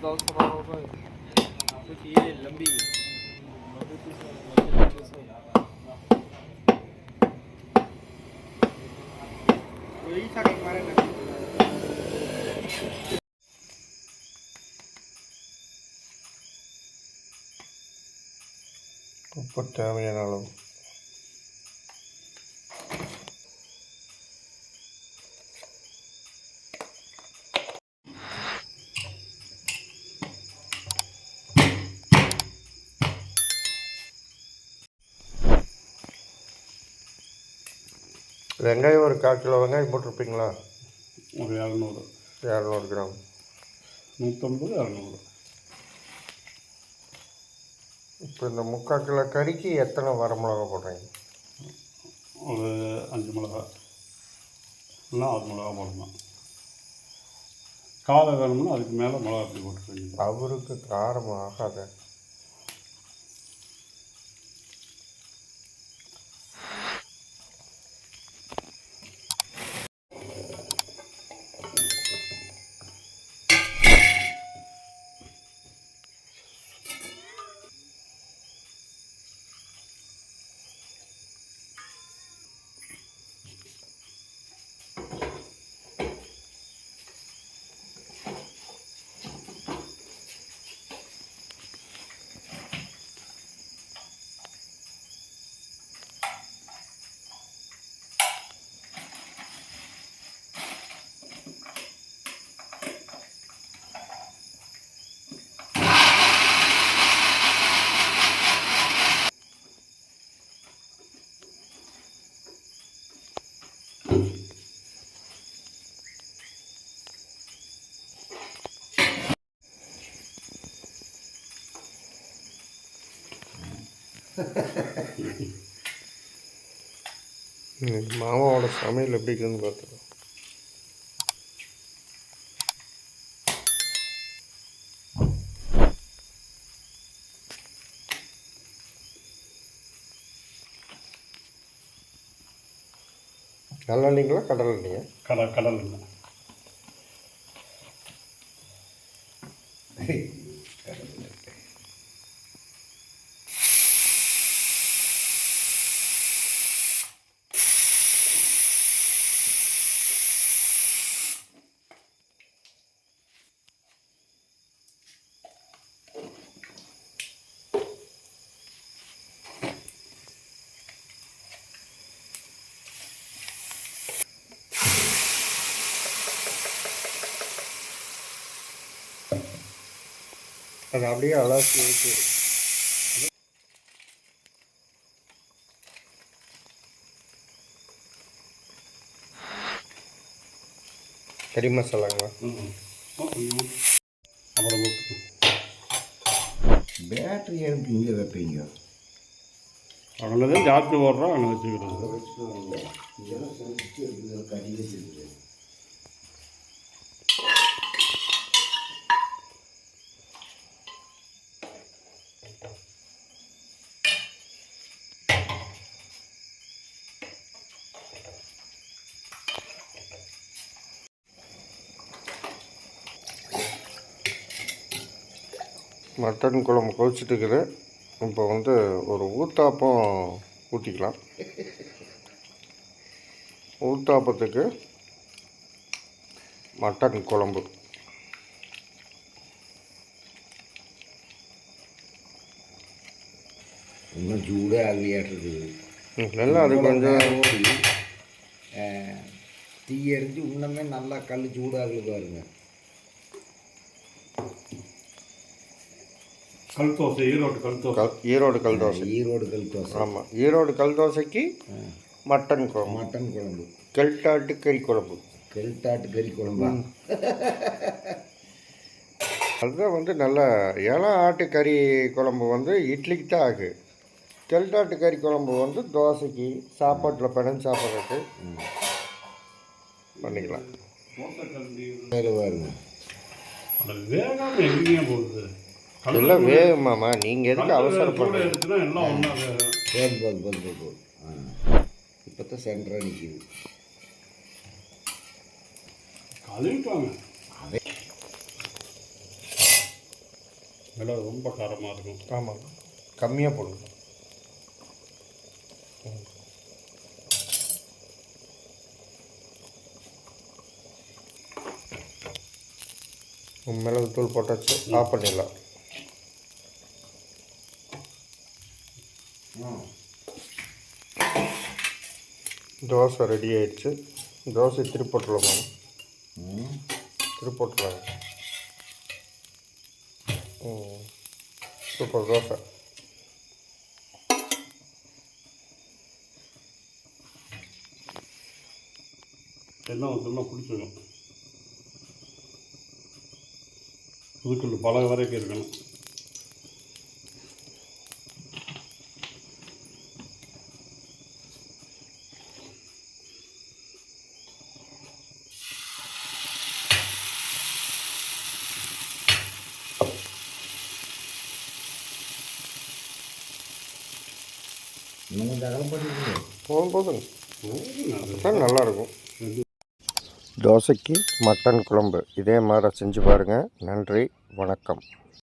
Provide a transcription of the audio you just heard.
10 falan oradaydı. Peki ये लंबी वही था कि हमारे ना உப்பு தேவையான அளவு. வெங்காயம் ஒரு 1/4 கிலோ வெங்காயம் போட்டிருப்பீங்களா? ஒரு 200 கிராம். 150 200. இப்போ இந்த 3/4 கிலோ கறிக்கு எத்தனை வரமிளகா போடுறீங்க? ஒரு 5 மிளகா இல்லைனா 6 மிளகா போடணும். காரம் வேணும்னா அதுக்கு மேலே மிளகா அப்படி போட்டுருக்கீங்க. அவருக்கு காரம் ஆகாத. மாமாவோட சமையல் எப்படி இருக்குன்னு பார்த்துக்கோ. நல்லெண்ணெய்ங்களா கடல் எண்ணெய்யா? கடல் எண்ணெய். அது அப்படியே அலசி ஊற்றி கறி மசாலாங்களா? அப்புறம் பேட்டரி எனக்கு இங்கே வைப்பீங்க. அங்கே தான் ஜாஸ்தி போடுறோம் அங்கே வச்சுக்கிறது. கறி வச்சுருக்கு. மட்டன் குழம்பு கொதிச்சுட்டு இருக்குது. இப்போ வந்து ஒரு ஊத்தாப்பம் ஊற்றிக்கலாம். ஊத்தாப்பத்துக்கு மட்டன் குழம்பு. இன்னும் சூடே ஆகலையாட்டுருக்குது. நல்லா அது கொஞ்சம் தீ எரிஞ்சு இன்னுமே நல்லா கல் சூடாகல பாருங்க. கல் தோசை, ஈரோடு கல் தோசை. ஈரோடு கல் தோசை. ஆமாம், ஈரோடு கல் தோசைக்கு மட்டன் குழம்பு. கெல்டாட்டு கறி குழம்பா. அதுதான் வந்து நல்ல இலை ஆட்டு கறி குழம்பு வந்து இட்லிக்கு தான் ஆகு. கெல்டாட்டு கறி குழம்பு வந்து தோசைக்கு, சாப்பாட்டில் பிணைஞ்சு சாப்பிட்றதுக்கு பண்ணிக்கலாம். பாருங்க வேகாமல் எங்கேயுமே போகுது. எல்லாம் வேகுமாம்மா, நீங்கள் எதுக்கு அவசரப்படுறீங்க? இப்போ தான் சென்டராக நிற்கிது. கழுவிட்டாங்க. மிளகு ரொம்ப காரமாக இருக்கும். ஆமாங்க, கம்மியாக போடுங்க. மிளகுத்தூள் போட்டாச்சு, ஆஃப் பண்ணிடலாம். தோசை ரெடி ஆயிடுச்சு. தோசை திருப்பி போட்டுடலாமா? திருப்பி போட்டுடலாங்க. சூப்பர் தோசை. எண்ணெய் ஊற்றணும்னா பிடிச்சிடும். புதுக்கல் பழக வரைக்கும் இருக்கணும். இன்னும் கொஞ்சம் அகலம் பண்ணிக்கணும். போதுங்க, அது தான் நல்லாயிருக்கும். தோசைக்கு மட்டன் குழம்பு இதே மாதிரி செஞ்சு பாருங்கள். நன்றி, வணக்கம்.